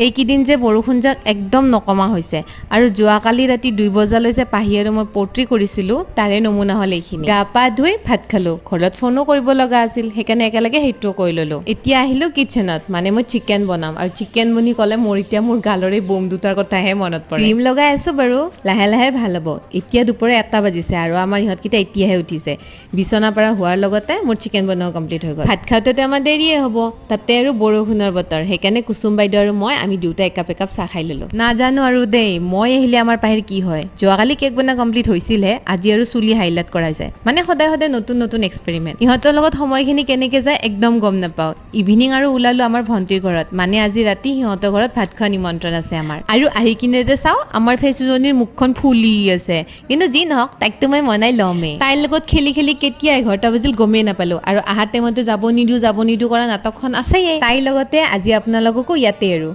এইকেইদিন যে বৰষুণজাক একদম নকমা হৈছে আৰু যোৱাকালি ৰাতি 2 বজালৈ যে পাহি আৰু মই পৰ্ট্ৰি কৰিছিলোঁ তাৰে নমুনা হ'ল এইখিনি। গা পা ধুই ভাত খালোঁ, ঘৰত ফোনো কৰিব লগা আছিল, সেইকাৰণে একেলগে সেইটোও কৰি ল'লোঁ। এতিয়া আহিলোঁ কিটচেনত, মানে মই চিকেন বনাম আৰু চিকেন বুলি ক'লে মোৰ এতিয়া মোৰ গালৰে বোম দুটাৰ কথাহে মনত পৰে। ক্ৰীম লগাই আছোঁ বাৰু, লাহে লাহে ভাল হ'ব। এতিয়া দুপৰীয়া 1টা বাজিছে আৰু আমাৰ ইহঁতকেইটা এতিয়াহে উঠিছে। বিচনা পৰা হোৱাৰ লগতে মোৰ চিকেন বনোৱা কমপ্লিট হৈ গ'ল। ভাত খাওঁতে আমাৰ দেৰিয়ে হ'ব, তাতে আৰু বৰষুণৰ বতৰ, সেইকাৰণে কুচুম বাইদেউ আৰু মই আমি দুটা একাপ চাহ খাই ল'লোঁ। নাজানো আৰু দেই, মই আহিলে আমাৰ পাহিৰ কি হয়। যোৱাকালি কেক বনোৱা কমপ্লিট হৈছিলহে, আজি আৰু চুলি হাইলাইট কৰা যায়। মানে সদায় সদায় নতুন নতুন এক্সপেৰিমেণ্ট। ইহঁতৰ লগত সময়খিনি কেনেকে যায় একদম গম নাপাওঁ। ইভিনিং আৰু ওলালো আমাৰ ভণ্টিৰ ঘৰত, মানে আজি ৰাতি সিহঁতৰ ঘৰত ভাত খোৱা নিমন্ত্ৰণ আছে আমাৰ। আৰু আহি কিনে যে চাওঁ আমাৰ ফেচুজনীৰ মুখখন ফুলি আছে, কিন্তু যি নহওক তাইকতো মই মনাই ল'মেই। তাইৰ লগত খেলি খেলি কেতিয়া 11টা বাজিল গমেই নাপালো, আৰু আহাৰ টাইমতো যাব নিদিওঁ কৰা নাটকখন আছেই। তাইৰ লগতে আজি আপোনালোককো ইয়াতে আৰু